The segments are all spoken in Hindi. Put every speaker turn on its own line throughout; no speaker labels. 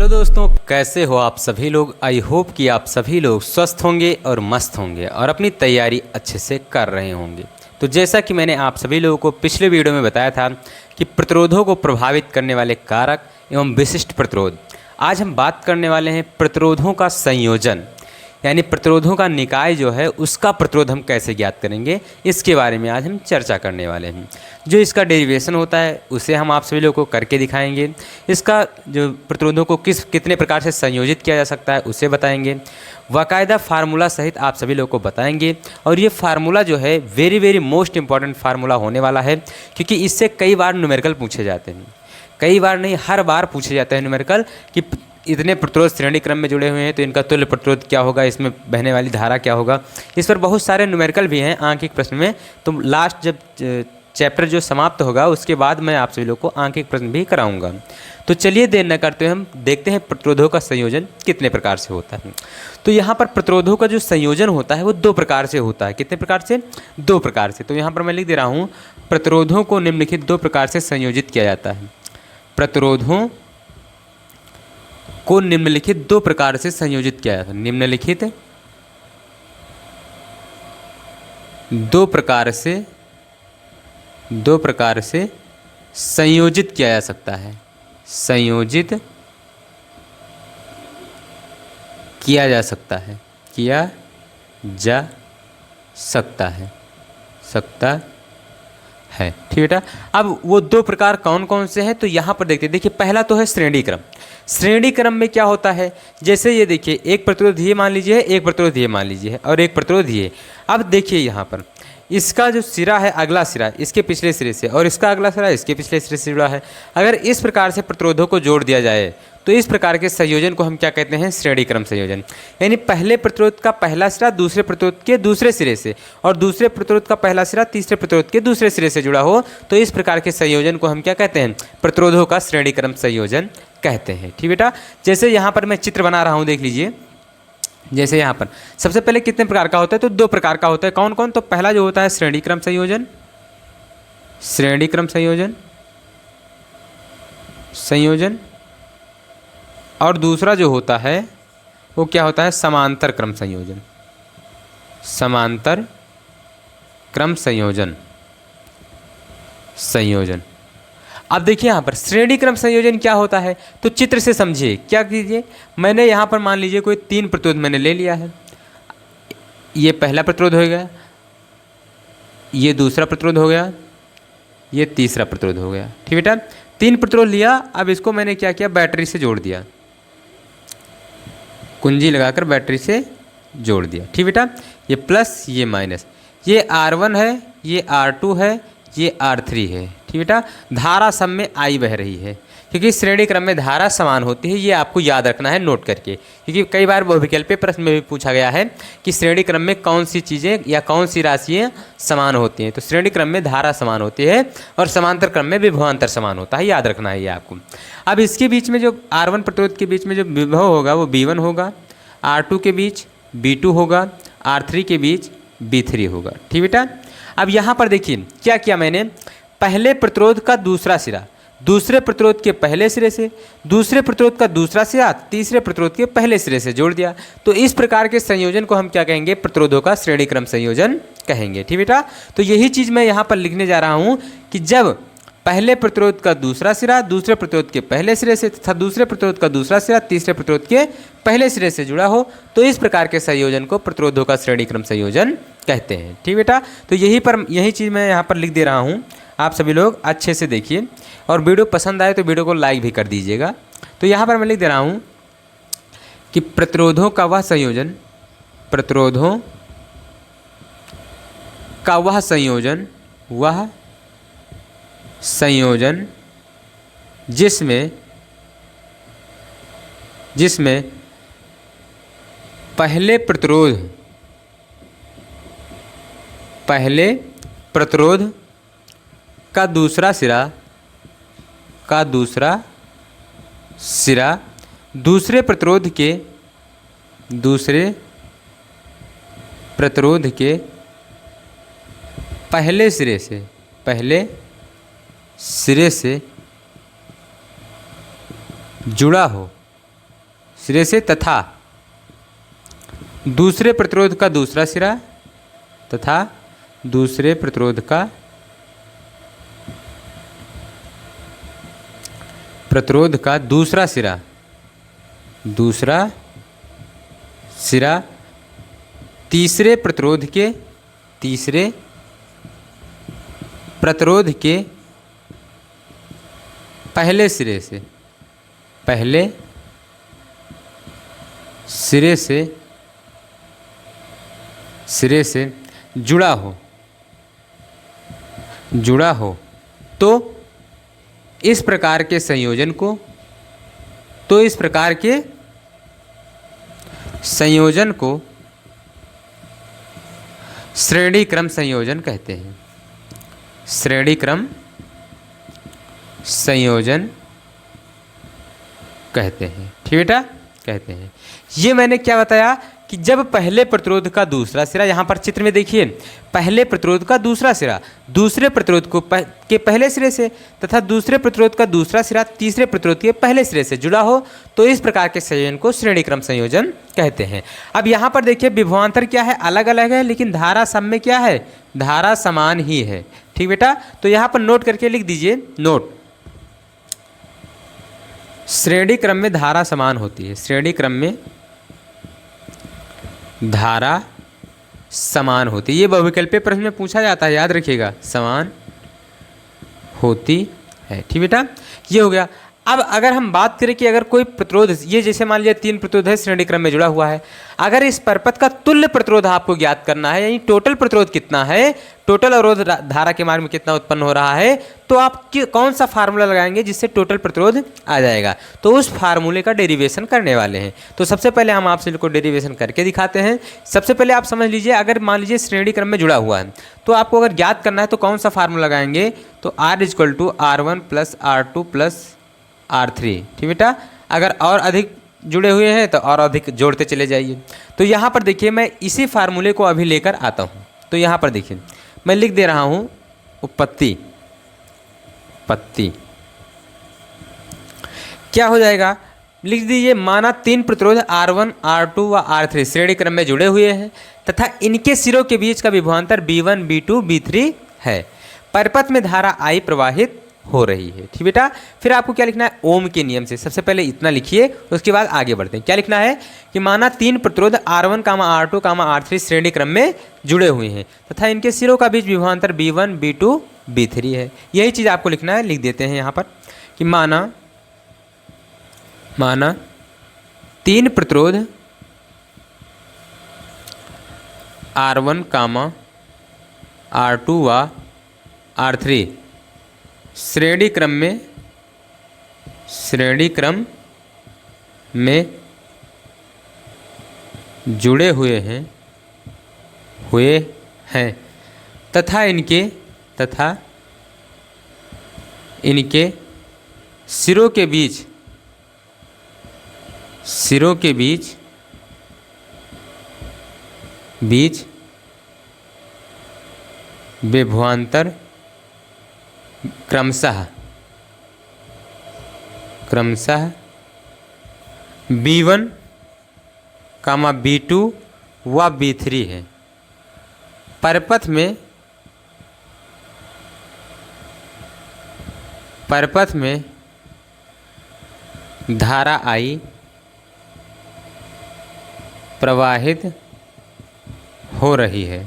हेलो दोस्तों, कैसे हो आप सभी लोग। आई होप कि आप सभी लोग स्वस्थ होंगे और मस्त होंगे और अपनी तैयारी अच्छे से कर रहे होंगे। तो जैसा कि मैंने आप सभी लोगों को पिछले वीडियो में बताया था कि प्रतिरोधों को प्रभावित करने वाले कारक एवं विशिष्ट प्रतिरोध, आज हम बात करने वाले हैं प्रतिरोधों का संयोजन, यानी प्रतिरोधों का निकाय जो है उसका प्रतिरोध हम कैसे ज्ञात करेंगे, इसके बारे में आज हम चर्चा करने वाले हैं। जो इसका डेरिवेशन होता है उसे हम आप सभी लोगों को करके दिखाएंगे। इसका जो प्रतिरोधों को कितने प्रकार से संयोजित किया जा सकता है उसे बताएंगे। बाकायदा फार्मूला सहित आप सभी लोगों को बताएंगे। और ये फार्मूला जो है वेरी मोस्ट इंपॉर्टेंट फार्मूला होने वाला है, क्योंकि इससे कई बार न्यूमेरिकल पूछे जाते हैं। कई बार नहीं, हर बार पूछे जाते हैं न्यूमेरिकल कि इतने प्रतिरोध श्रेणी क्रम में जुड़े हुए हैं तो इनका तुल्य प्रतिरोध क्या होगा, इसमें बहने वाली धारा क्या होगा। इस पर बहुत सारे न्यूमेरिकल भी हैं आंकिक प्रश्न में। तो लास्ट जब चैप्टर जो समाप्त होगा उसके बाद मैं आप सभी लोग को आंकिक प्रश्न भी कराऊंगा। तो चलिए देर न करते हुए हम देखते हैं प्रतिरोधों का संयोजन कितने प्रकार से होता है। तो यहाँ पर प्रतिरोधों का जो संयोजन होता है वो दो प्रकार से होता है। कितने प्रकार से? दो प्रकार से। तो यहाँ पर मैं लिख दे रहा हूँ, प्रतिरोधों को निम्नलिखित दो प्रकार से संयोजित किया जाता है। प्रतिरोधों को निम्नलिखित दो प्रकार से संयोजित किया जाता है। निम्नलिखित दो प्रकार से संयोजित किया जा सकता है। संयोजित किया जा सकता है, किया जा सकता है। ठीक बेटा। अब वो दो प्रकार कौन कौन से हैं तो यहाँ पर देखते हैं। देखिए, पहला तो है श्रेणी क्रम। श्रेणी क्रम में क्या होता है, जैसे ये देखिए, एक प्रतिरोध ये मान लीजिए, एक प्रतिरोध ये मान लीजिए और एक प्रतिरोध ये। अब देखिए यहाँ पर इसका जो सिरा है, अगला सिरा इसके पिछले सिरे से और इसका अगला सिरा इसके पिछले सिरे से जुड़ा है। अगर इस प्रकार से प्रतिरोधों को जोड़ दिया जाए तो इस प्रकार के संयोजन को हम क्या कहते हैं? श्रेणी क्रम संयोजन। यानी पहले प्रतिरोध का पहला सिरा दूसरे प्रतिरोध के दूसरे सिरे से और दूसरे प्रतिरोध का पहला सिरा तीसरे प्रतिरोध के दूसरे सिरे से जुड़ा हो, तो इस प्रकार के संयोजन को हम क्या कहते हैं? प्रतिरोधों का श्रेणी क्रम संयोजन कहते हैं। ठीक बेटा। जैसे यहाँ पर मैं चित्र बना रहा हूँ, देख लीजिए। जैसे यहाँ पर सबसे पहले कितने प्रकार का होता है? तो दो प्रकार का होता है। कौन कौन? तो पहला जो होता है श्रेणी क्रम संयोजन, श्रेणी क्रम संयोजन। और दूसरा जो होता है वो क्या होता है? समांतर क्रम संयोजन, समांतर क्रम संयोजन। अब देखिए यहाँ पर श्रेणी क्रम संयोजन क्या होता है तो चित्र से समझिए। क्या कीजिए, मैंने यहाँ पर मान लीजिए कोई तीन प्रतिरोध मैंने ले लिया है। ये पहला प्रतिरोध हो गया, ये दूसरा प्रतिरोध हो गया, ये तीसरा प्रतिरोध हो गया। ठीक बेटा। तीन प्रतिरोध लिया। अब इसको मैंने क्या किया? बैटरी से जोड़ दिया, कुंजी लगाकर बैटरी से जोड़ दिया। ठीक बेटा। ये प्लस ये माइनस, ये R1 है, ये R2 है, ये R3 है। ठीक बेटा। धारा सब में I बह रही है, क्योंकि श्रेणी क्रम में धारा समान होती है। ये आपको याद रखना है नोट करके, क्योंकि कई बार बहुविकल्पीय प्रश्न में भी पूछा गया है कि श्रेणी क्रम में कौन सी चीज़ें या कौन सी राशियाँ समान होती हैं। तो श्रेणी क्रम में धारा समान होती है और समांतर क्रम में विभवांतर समान होता है, याद रखना है ये आपको। अब इसके बीच में जो R1 प्रतिरोध के बीच में जो विभव होगा वो V1 होगा, R2 के बीच V2 होगा, R3 के बीच V3 होगा। ठीक बेटा। अब यहाँ पर देखिए क्या किया मैंने, पहले प्रतिरोध का दूसरा सिरा दूसरे प्रतिरोध के पहले सिरे से, दूसरे प्रतिरोध का दूसरा सिरा तीसरे प्रतिरोध के पहले सिरे से जोड़ दिया। तो इस प्रकार के संयोजन को हम क्या कहेंगे? प्रतिरोधों का श्रेणी क्रम संयोजन कहेंगे। ठीक बेटा। तो यही चीज़ मैं यहाँ पर लिखने जा रहा हूँ कि जब पहले प्रतिरोध का दूसरा सिरा दूसरे प्रतिरोध के पहले सिरे से तथा दूसरे प्रतिरोध का दूसरा सिरा तीसरे प्रतिरोध के पहले सिरे से जुड़ा हो, तो इस प्रकार के संयोजन को प्रतिरोधों का श्रेणी क्रम संयोजन कहते हैं। ठीक बेटा। तो यही चीज़ मैं यहाँ पर लिख दे रहा हूँ, आप सभी लोग अच्छे से देखिए। और वीडियो पसंद आए तो वीडियो को लाइक भी कर दीजिएगा। तो यहाँ पर मैं लिख दे रहा हूँ कि प्रतिरोधों का वह संयोजन, प्रतिरोधों का वह संयोजन जिसमें पहले प्रतिरोध का दूसरा सिरा दूसरे प्रतिरोध के पहले सिरे से जुड़ा हो, सिरे से तथा दूसरे प्रतिरोध का दूसरा सिरा तथा दूसरे प्रतिरोध का दूसरा सिरा तीसरे प्रतिरोध के पहले सिरे से जुड़ा हो तो इस प्रकार के संयोजन को श्रेणी क्रम संयोजन कहते हैं। श्रेणी क्रम संयोजन कहते हैं। ठीक बेटा, कहते हैं। ये मैंने क्या बताया कि जब पहले प्रतिरोध का दूसरा सिरा, यहाँ पर चित्र में देखिए, पहले प्रतिरोध का दूसरा सिरा दूसरे प्रतिरोध के पहले सिरे से तथा दूसरे प्रतिरोध का दूसरा सिरा तीसरे प्रतिरोध के पहले सिरे से जुड़ा हो तो इस प्रकार के संयोजन को श्रेणी क्रम संयोजन कहते हैं। अब यहाँ पर देखिए विभवांतर क्या है, अलग अलग है, लेकिन धारा सब में क्या है, धारा समान ही है। ठीक बेटा, तो यहाँ पर नोट करके लिख दीजिए, नोट, श्रेणी क्रम में धारा समान होती है। श्रेणी क्रम में धारा समान होती है। ये बहुविकल्पीय प्रश्न में पूछा जाता है, याद रखिएगा, समान होती है। ठीक बेटा, ये हो गया। अब अगर हम बात करें कि अगर कोई प्रतिरोध, ये जैसे मान लीजिए 3 प्रतिरोध है, श्रेणी क्रम में जुड़ा हुआ है, अगर इस परपथ का तुल्य प्रतिरोध आपको ज्ञात करना है, यानी टोटल प्रतिरोध कितना है, टोटल अवरोध धारा के मार्ग में कितना उत्पन्न हो रहा है, तो आप कौन सा फार्मूला लगाएंगे जिससे टोटल प्रतिरोध आ जाएगा, तो उस फार्मूले का डेरिवेशन करने वाले हैं। तो सबसे पहले हम आपसे इनको डेरिवेशन करके दिखाते हैं। सबसे पहले आप समझ लीजिए, अगर मान लीजिए श्रेणी क्रम में जुड़ा हुआ है तो आपको अगर ज्ञात करना है तो कौन सा फार्मूला लगाएंगे, तो R = R1 + R2 + R3। ठीक बेटा, अगर और अधिक जुड़े हुए हैं तो और अधिक जोड़ते चले जाइए। तो यहाँ पर देखिए, मैं इसी फार्मूले को अभी लेकर आता हूँ। तो यहाँ पर देखिए, मैं लिख दे रहा हूँ उत्पत्ति, क्या हो जाएगा, लिख दीजिए, माना 3 प्रतिरोध R1, R2 व R3 श्रेणी क्रम में जुड़े हुए हैं तथा इनके सिरों के बीच का विभवांतर B1, B2, B3 है। परपथ में धारा I प्रवाहित हो रही है। ठीक बेटा, फिर आपको क्या लिखना है, ओम के नियम से सबसे पहले इतना लिखिए, उसके बाद आगे बढ़ते हैं। क्या लिखना है कि माना 3 प्रतिरोध R1, R2, R3 श्रेणी क्रम में जुड़े हुए हैं तथा इनके सिरों का बीच विभवांतर B1, B2, B3 है। यही चीज़ आपको लिखना है। लिख देते हैं यहाँ पर कि माना 3 प्रतिरोध R1, R2 व R3 श्रेणी क्रम में जुड़े हुए हैं तथा इनके सिरों के बीच विभवांतर क्रमशः B1, B2 व B3 है। परपथ में धारा I प्रवाहित हो रही है।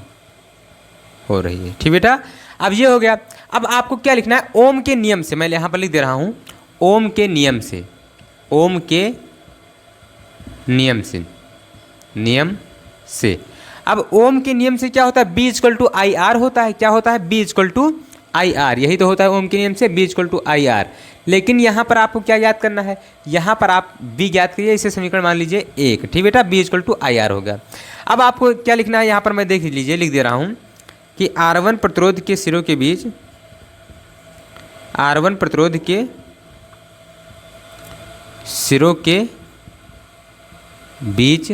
ठीक बेटा, अब ये हो गया। अब आपको क्या लिखना है, ओम के नियम से, मैं यहाँ पर लिख दे रहा हूँ, ओम के नियम से। अब ओम के नियम से क्या होता है, B = IR होता है। क्या होता है, B = IR, यही तो होता है ओम के नियम से, B = IR। लेकिन यहाँ पर आपको क्या ज्ञात करना है, यहाँ पर आप B ज्ञात करिए, इसे समीकरण मान लीजिए 1। ठीक बेटा, B = IR हो गया। अब आपको क्या लिखना है, यहाँ पर मैं देख लीजिए, लिख दे रहा हूँ कि R1 प्रतिरोध के सिरों के बीच, R1 प्रतिरोध के सिरों के बीच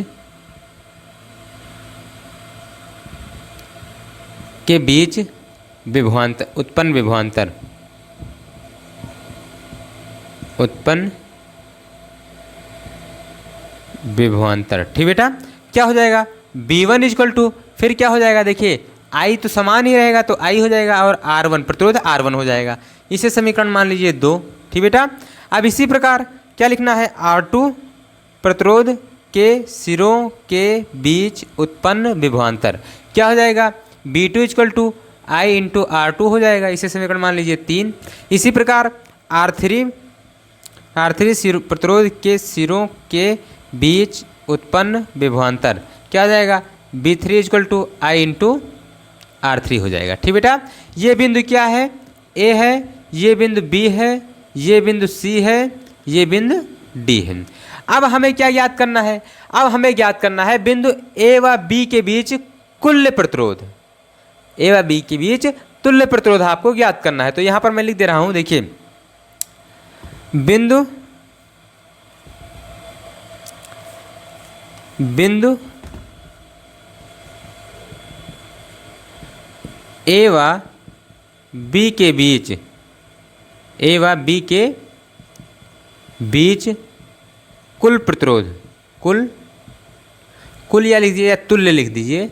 उत्पन्न विभवांतर। ठीक बेटा, क्या हो जाएगा V1 इक्वल टू, फिर क्या हो जाएगा देखिए I तो समान ही रहेगा तो I हो जाएगा और R1 प्रतिरोध R1 हो जाएगा। इसे समीकरण मान लीजिए 2। ठीक बेटा, अब इसी प्रकार क्या लिखना है, R2 प्रतिरोध के सिरों के बीच उत्पन्न विभवांतर क्या हो जाएगा V2 equal to I into R2 हो जाएगा। इसे समीकरण मान लीजिए 3। इसी प्रकार R3 प्रतिरोध के सिरों के बीच उत्पन्न विभवांतर क्या हो जाएगा V3 equal to I into R3 हो जाएगा। ठीक बेटा, ये बिंदु क्या है, A है, ये बिंदु B है, ये बिंदु C है, ये बिंदु D है। अब हमें क्या ज्ञात करना है, अब हमें ज्ञात करना है बिंदु A व B के बीच कुल्य प्रतिरोध, A व B के बीच तुल्य प्रतिरोध आपको ज्ञात करना है। तो यहाँ पर मैं लिख दे रहा हूँ, देखिए बिंदु A व B के बीच, A व B के बीच कुल प्रतिरोध, कुल या लिख दीजिए या तुल्य लिख दीजिए,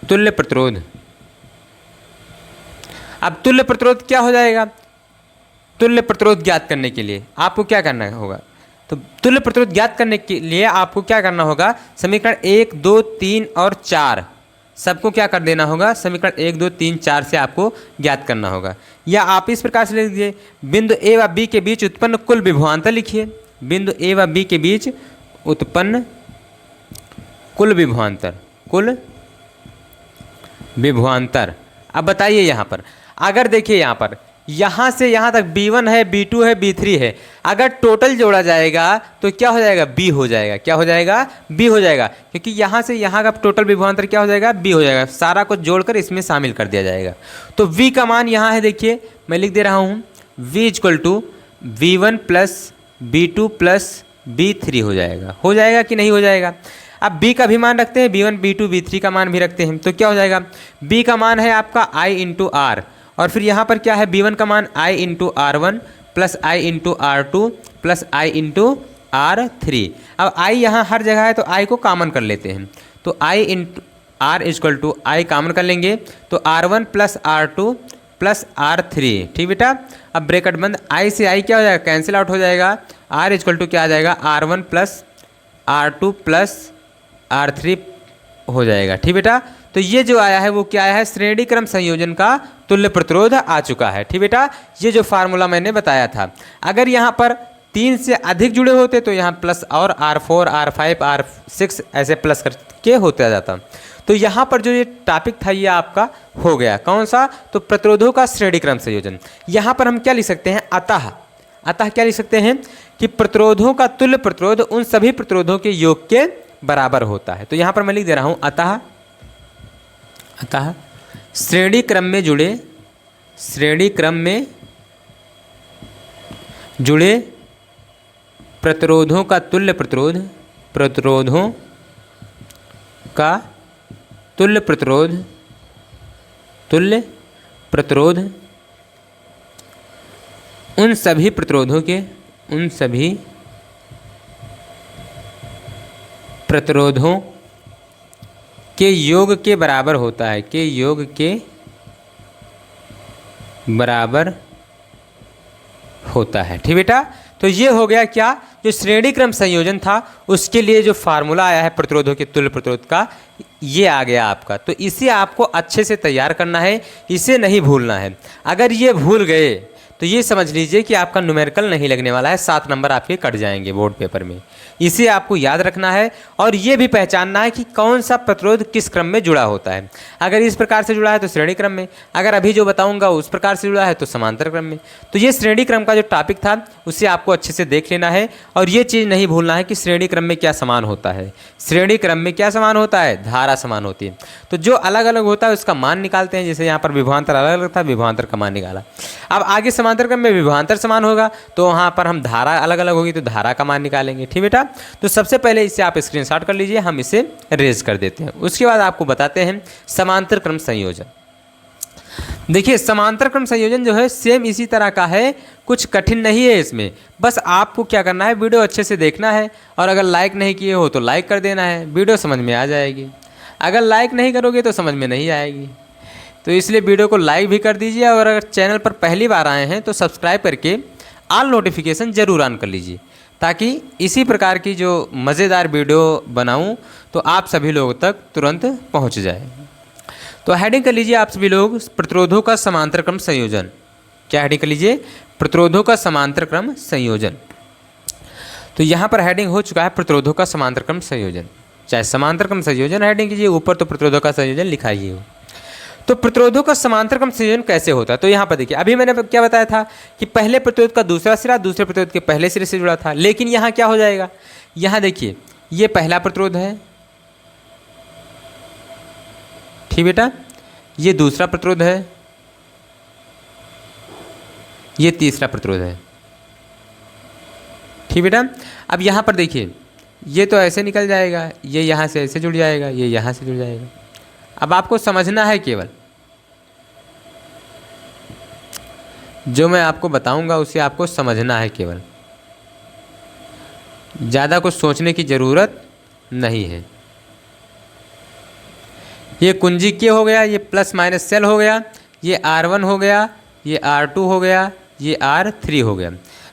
तुल्य प्रतिरोध। अब तुल्य प्रतिरोध क्या हो जाएगा, तुल्य प्रतिरोध ज्ञात करने के लिए आपको क्या करना होगा, तो तुल्य प्रतिरोध ज्ञात करने के लिए आपको क्या करना होगा, समीकरण 1, 2, 3 और 4 सबको क्या कर देना होगा, समीकरण 1, 2, 3, 4 से आपको ज्ञात करना होगा। या आप इस प्रकार से लिख दीजिए, बिंदु ए व बी के बीच उत्पन्न कुल विभवांतर लिखिए, बिंदु ए व बी के बीच उत्पन्न कुल विभवांतर। अब बताइए यहाँ पर, अगर देखिए यहाँ से यहाँ तक B1 है, B2 है, B3 है, अगर टोटल जोड़ा जाएगा तो क्या हो जाएगा, B हो जाएगा। क्या हो जाएगा, B हो जाएगा, क्योंकि यहाँ से यहाँ का टोटल विभवांतर क्या हो जाएगा, B हो जाएगा। सारा कुछ जोड़कर इसमें शामिल कर दिया जाएगा। तो V का मान यहाँ है, देखिए मैं लिख दे रहा हूँ, V equal to V1 plus B2 plus B3 हो जाएगा कि नहीं हो जाएगा। अब B का भी मान रखते हैं, B1, B2, B3 का मान भी रखते हैं, तो क्या हो जाएगा, B का मान है आपका I इंटू R, और फिर यहाँ पर क्या है, B1 का मान I into R1 plus I into R2 plus I into R3। अब I यहाँ हर जगह है तो I को कॉमन कर लेते हैं, तो I into R equal to I common कर लेंगे तो R1 plus R2 plus R3। ठीक बेटा, अब ब्रैकेट बंद, I से I क्या हो जाएगा, कैंसिल आउट हो जाएगा, R इक्वल टू क्या आ जाएगा, R1 plus R2 plus R3 हो जाएगा। ठीक बेटा, तो ये जो आया है वो क्या आया है, श्रेणी क्रम संयोजन का तुल्य प्रतिरोध आ चुका है। ठीक बेटा, ये जो फार्मूला मैंने बताया था, अगर यहाँ पर 3 से अधिक जुड़े होते तो यहाँ प्लस और R4, R5, R6 ऐसे प्लस करके होता जाता। तो यहाँ पर जो ये टॉपिक था ये आपका हो गया, कौन सा, तो प्रतिरोधों का श्रेणी क्रम संयोजन। यहाँ पर हम क्या लिख सकते हैं, अतः क्या लिख सकते हैं कि प्रतिरोधों का तुल्य प्रतिरोध उन सभी प्रतिरोधों के योग के बराबर होता है। तो यहाँ पर मैं लिख दे रहा हूँ, अतः श्रेणी क्रम में जुड़े प्रतिरोधों का तुल्य प्रतिरोध उन सभी प्रतिरोधों के योग के बराबर होता है, के योग के बराबर होता है। ठीक बेटा, तो ये हो गया क्या, जो श्रेणी क्रम संयोजन था उसके लिए जो फार्मूला आया है प्रतिरोधों के तुल्य प्रतिरोध का, ये आ गया आपका। तो इसे आपको अच्छे से तैयार करना है, इसे नहीं भूलना है। अगर ये भूल गए तो ये समझ लीजिए कि आपका न्यूमेरिकल नहीं लगने वाला है, 7 नंबर आपके कट जाएंगे बोर्ड पेपर में। इसे आपको याद रखना है और ये भी पहचानना है कि कौन सा प्रतिरोध किस क्रम में जुड़ा होता है। अगर इस प्रकार से जुड़ा है तो श्रेणी क्रम में, अगर अभी जो बताऊंगा उस प्रकार से जुड़ा है तो समांतर क्रम में। तो ये श्रेणी क्रम का जो टॉपिक था उसे आपको अच्छे से देख लेना है और ये चीज़ नहीं भूलना है कि श्रेणी क्रम में क्या समान होता है। श्रेणी क्रम में क्या समान होता है, धारा समान होती है। तो जो अलग अलग होता है उसका मान निकालते हैं, जैसे यहाँ पर विभवांतर अलग अलग था, विभवांतर का मान निकाला। अब आगे समांतर क्रम में विभवांतर समान होगा तो वहाँ पर हम धारा अलग अलग होगी तो धारा का मान निकालेंगे। ठीक बेटा, तो सबसे पहले इसे आप स्क्रीनशॉट कर लीजिए, हम इसे रेज कर देते हैं। उसके बाद आपको बताते हैं समांतर क्रम संयोजन। देखिए समांतर क्रम संयोजन जो है सेम इसी तरह का है, कुछ कठिन नहीं है इसमें, बस आपको क्या करना है, वीडियो अच्छे से देखना है और अगर लाइक नहीं किए हो तो लाइक कर देना है, वीडियो समझ में आ जाएगी। अगर लाइक नहीं करोगे तो समझ में नहीं आएगी। तो इसलिए वीडियो को लाइक भी कर दीजिए और अगर चैनल पर पहली बार आए हैं तो सब्सक्राइब करके ऑल नोटिफिकेशन ज़रूर ऑन कर लीजिए, ताकि इसी प्रकार की जो मज़ेदार वीडियो बनाऊं तो आप सभी लोगों तक तुरंत पहुंच जाए। तो हेडिंग कर लीजिए आप सभी लोग, प्रतिरोधों का समांतर क्रम संयोजन। क्या हेडिंग कर लीजिए, प्रतिरोधों का समांतर क्रम संयोजन। तो यहाँ पर हेडिंग हो चुका है प्रतिरोधों का समांतर क्रम संयोजन, चाहे समांतर क्रम संयोजन हेडिंग कीजिए, ऊपर तो प्रतिरोधों का संयोजन लिखा ही हो। तो प्रतिरोधों का समांतर क्रम संयोजन कैसे होता है, तो यहाँ पर देखिए अभी मैंने क्या बताया था कि पहले प्रतिरोध का दूसरा सिरा दूसरे प्रतिरोध के पहले सिरे से जुड़ा था, लेकिन यहाँ क्या हो जाएगा, यहाँ देखिए ये पहला प्रतिरोध है, ठीक बेटा, ये दूसरा प्रतिरोध है, ये तीसरा प्रतिरोध है, ठीक बेटा। अब यहाँ पर देखिए ये तो ऐसे निकल जाएगा, ये यहाँ से ऐसे जुड़ जाएगा, ये यहाँ से जुड़ जाएगा। अब आपको समझना है, केवल जो मैं आपको बताऊंगा उसे आपको समझना है, केवल ज़्यादा कुछ सोचने की ज़रूरत नहीं है। ये कुंजी के हो गया, ये प्लस माइनस सेल हो गया, ये R1 हो गया, ये R2 हो गया, ये R3 हो गया।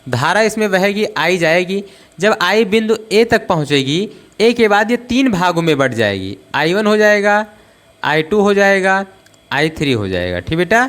धारा इसमें बहेगी, आई जाएगी, जब आई बिंदु ए तक पहुंचेगी, ए के बाद ये 3 भागों में बढ़ जाएगी, I1 हो जाएगा, I2 हो जाएगा, I3 हो जाएगा, ठीक बेटा।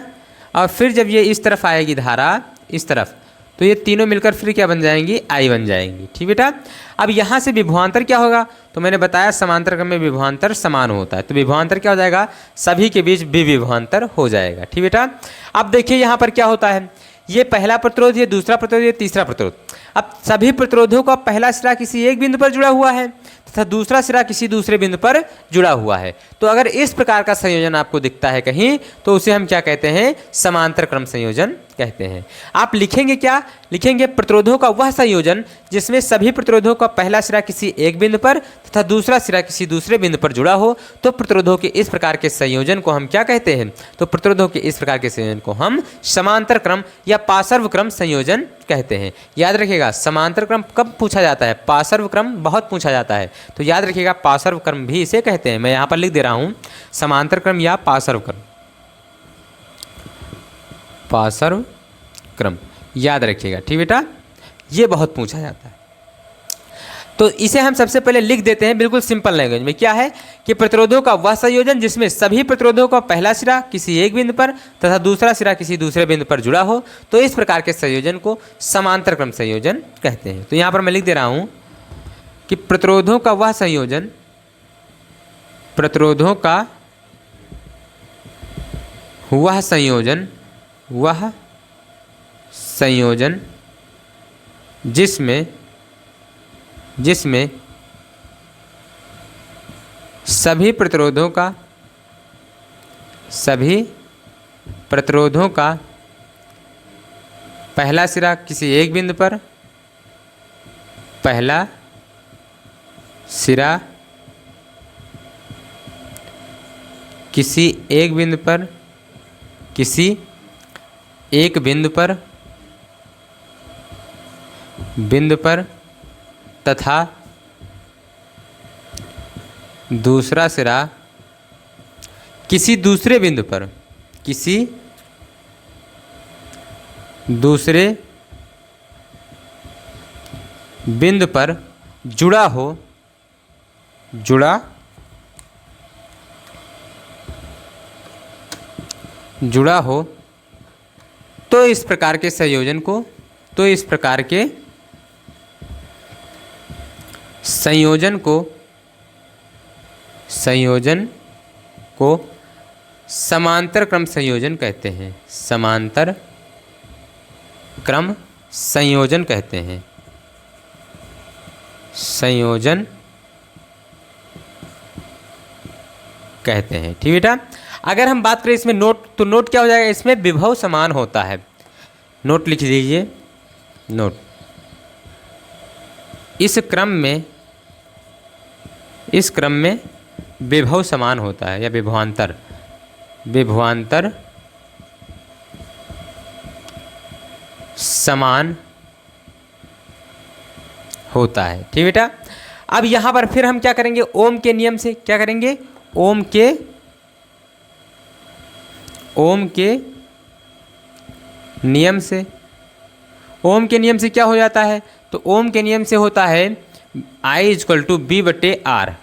और फिर जब ये इस तरफ आएगी धारा, इस तरफ, तो ये तीनों मिलकर फिर क्या बन जाएंगी, I बन जाएंगी, ठीक बेटा। अब यहाँ से विभवांतर क्या होगा, तो मैंने बताया समांतर क्रम में विभवांतर समान होता है, तो विभवांतर क्या हो जाएगा, सभी के बीच विभवांतर हो जाएगा, ठीक बेटा। अब देखिए यहाँ पर क्या होता है, ये पहला प्रतिरोध, ये दूसरा प्रतिरोध, ये तीसरा प्रतिरोध। अब सभी प्रतिरोधों का पहला सिरा किसी एक बिंदु पर जुड़ा हुआ है तथा दूसरा सिरा किसी दूसरे बिंदु पर जुड़ा हुआ है। तो अगर इस प्रकार का संयोजन आपको दिखता है कहीं, तो उसे हम क्या कहते हैं, समांतर क्रम संयोजन कहते हैं। आप लिखेंगे क्या, लिखेंगे प्रतिरोधों का वह संयोजन जिसमें सभी प्रतिरोधों का पहला सिरा किसी एक बिंदु पर तथा दूसरा सिरा किसी दूसरे बिंदु पर जुड़ा हो, तो प्रतिरोधों के इस प्रकार के संयोजन को हम क्या कहते हैं, तो प्रतिरोधों के इस प्रकार के संयोजन को हम समांतर क्रम या पार्श्व क्रम संयोजन कहते हैं। याद रखिएगा, समांतर क्रम कब पूछा जाता है, पार्श्व क्रम बहुत पूछा जाता है, तो याद रखिएगा पार्श्व क्रम भी इसे कहते हैं। मैं यहाँ पर लिख दे रहा हूँ, समांतर क्रम या पार्श्व क्रम, पार्श्व क्रम, याद रखिएगा, ठीक बेटा, ये बहुत पूछा जाता है। तो इसे हम सबसे पहले लिख देते हैं बिल्कुल सिंपल लैंग्वेज में, क्या है कि प्रतिरोधों का वह संयोजन जिसमें सभी प्रतिरोधों का पहला सिरा किसी एक बिंदु पर तथा दूसरा सिरा किसी दूसरे बिंदु पर जुड़ा हो, तो इस प्रकार के संयोजन को समांतर क्रम संयोजन कहते हैं। तो यहाँ पर मैं लिख दे रहा हूँ कि प्रतिरोधों का वह संयोजन, प्रतिरोधों का वह संयोजन, वह संयोजन जिसमें सभी प्रतिरोधों का पहला सिरा किसी एक बिंदु पर, पहला सिरा किसी एक बिंदु पर, किसी एक बिंदु पर तथा दूसरा सिरा किसी दूसरे बिंदु पर, किसी दूसरे बिंदु पर जुड़ा हो, तो इस प्रकार के संयोजन को, संयोजन को समांतर क्रम संयोजन कहते हैं, समांतर क्रम संयोजन कहते हैं, संयोजन कहते हैं, ठीक बेटा। अगर हम बात करें इसमें नोट, तो नोट क्या हो जाएगा, इसमें विभव समान होता है, नोट लिख लीजिए, नोट, इस क्रम में विभव समान होता है या विभवांतर समान होता है। ठीक बेटा, अब यहाँ पर फिर हम क्या करेंगे, ओम के नियम से क्या करेंगे, ओम के नियम से, ओम के नियम से क्या हो जाता है, तो ओम के नियम से होता है आई इजक्वल टू बी बटे आर,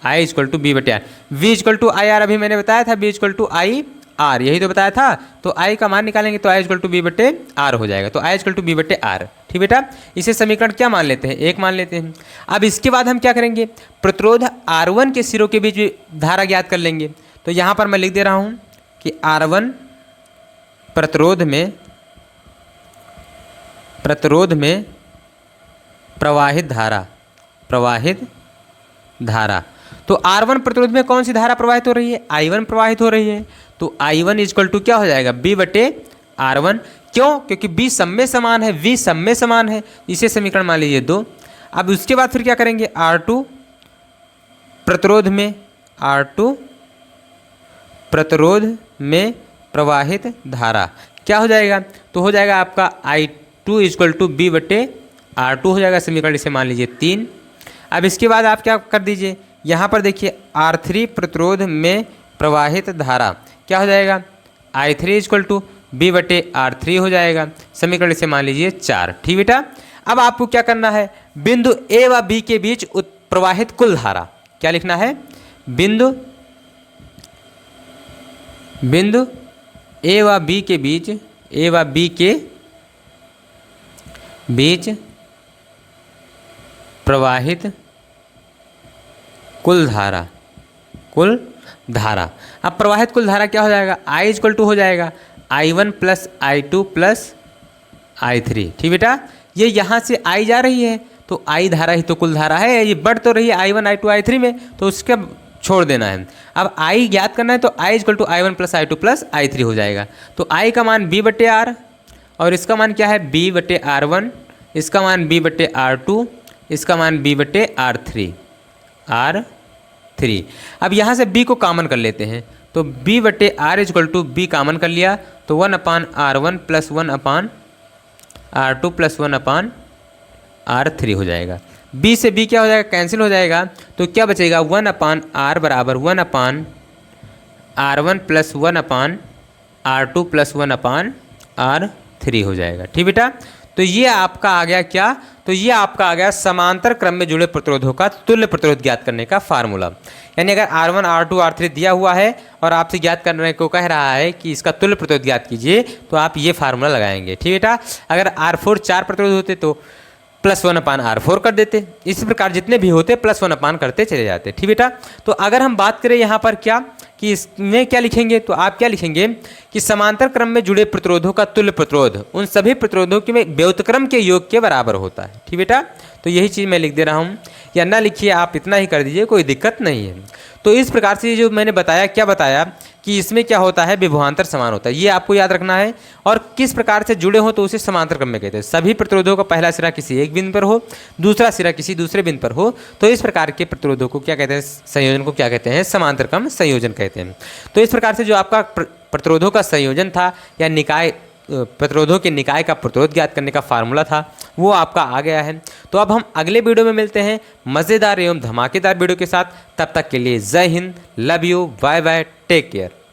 आई इजक्वल टू बी बटे आर, V equal to I R, अभी मैंने बताया था B equal to I R, यही तो बताया था। तो आई का मान निकालेंगे तो आई इजक्वल टू बी बटे आर हो जाएगा, तो आई इजक्वल टू बी बटे आर। ठीक बेटा, इसे समीकरण क्या मान लेते हैं, एक मान लेते हैं। अब इसके बाद हम क्या करेंगे, प्रतिरोध R1 के सिरों के बीच धारा ज्ञात कर लेंगे। तो यहाँ पर मैं लिख दे रहा हूँ कि R1 प्रतिरोध में प्रवाहित धारा, तो R1 प्रतिरोध में कौन सी धारा प्रवाहित हो रही है, I1 प्रवाहित हो रही है। तो I1 इजक्वल टू क्या हो जाएगा, B बटे R1, क्यों, क्योंकि B सब में समान है, V सब में समान है, इसे समीकरण मान लीजिए 2। अब उसके बाद फिर क्या करेंगे, R2 प्रतिरोध में प्रवाहित धारा क्या हो जाएगा, तो हो जाएगा आपका I2 इजक्वल टू B बटे R2 हो जाएगा, समीकरण इसे मान लीजिए 3। अब इसके बाद आप क्या कर दीजिए, यहाँ पर देखिए R3 प्रतिरोध में प्रवाहित धारा क्या हो जाएगा, I3 इजक्वल टू B बटे R3 हो जाएगा, समीकरण इसे मान लीजिए 4। ठीक बेटा, अब आपको क्या करना है, बिंदु A व B के बीच प्रवाहित कुल धारा क्या लिखना है, बिंदु A व B के बीच प्रवाहित कुल धारा। अब प्रवाहित कुल धारा क्या हो जाएगा, I इजक्वल टू हो जाएगा I1 plus I2 plus I3। ठीक बेटा, ये यहाँ से I जा रही है तो I धारा ही तो कुल धारा है, ये बढ़ तो रही है I1 I2 I3 में, तो उसका छोड़ देना है। अब I ज्ञात करना है तो I is equal to I1 plus I2 plus I3 हो जाएगा। तो I का मान B बटे R और इसका मान क्या है B बटे R1, इसका मान B बटे R2, इसका मान B बटे R3। अब यहाँ से B को कॉमन कर लेते हैं, तो B बटे R is equal to B common कर लिया तो 1/R1 plus 1/R2 plus 1/R3 हो जाएगा। B से B क्या हो जाएगा, कैंसिल हो जाएगा, तो क्या बचेगा 1/R बराबर 1/R1 plus 1/R2 plus 1/R3 हो जाएगा। ठीक बेटा, तो ये आपका आ गया क्या, तो ये आपका आ गया समांतर क्रम में जुड़े प्रतिरोधों का तुल्य प्रतिरोध ज्ञात करने का फार्मूला। यानी अगर R1 R2 R3 दिया हुआ है और आपसे ज्ञात करने को कह रहा है कि इसका तुल्य प्रतिरोध ज्ञात कीजिए, तो आप ये फार्मूला लगाएंगे। ठीक बेटा, अगर R4 4 प्रतिरोध होते तो प्लस 1/R4 कर देते, इसी प्रकार जितने भी होते प्लस 1 करते चले जाते। ठीक बेटा, तो अगर हम बात करें यहाँ पर क्या कि इसमें क्या लिखेंगे, तो आप क्या लिखेंगे कि समांतर क्रम में जुड़े प्रतिरोधों का तुल्य प्रतिरोध उन सभी प्रतिरोधों के व्युत्क्रम के योग के बराबर होता है। ठीक बेटा, तो यही चीज़ मैं लिख दे रहा हूँ, या ना लिखिए आप इतना ही कर दीजिए, कोई दिक्कत नहीं है। तो इस प्रकार से जो मैंने बताया, क्या बताया कि इसमें क्या होता है, विभवांतर समान होता है, ये आपको याद रखना है। और किस प्रकार से जुड़े हो तो उसे समांतर क्रम में कहते हैं। सभी प्रतिरोधों का पहला सिरा किसी एक बिंदु पर हो, दूसरा सिरा किसी दूसरे बिंदु पर हो, तो इस प्रकार के प्रतिरोधों को क्या कहते हैं, संयोजन को क्या कहते हैं, समांतर क्रम संयोजन कहते हैं। तो इस प्रकार से जो आपका प्रतिरोधों का संयोजन था या निकाय, प्रतिरोधों के निकाय का प्रतिरोध ज्ञात करने का फार्मूला था, वो आपका आ गया है। तो अब हम अगले वीडियो में मिलते हैं मज़ेदार एवं धमाकेदार वीडियो के साथ। तब तक के लिए जय हिंद, love you, bye bye, take care.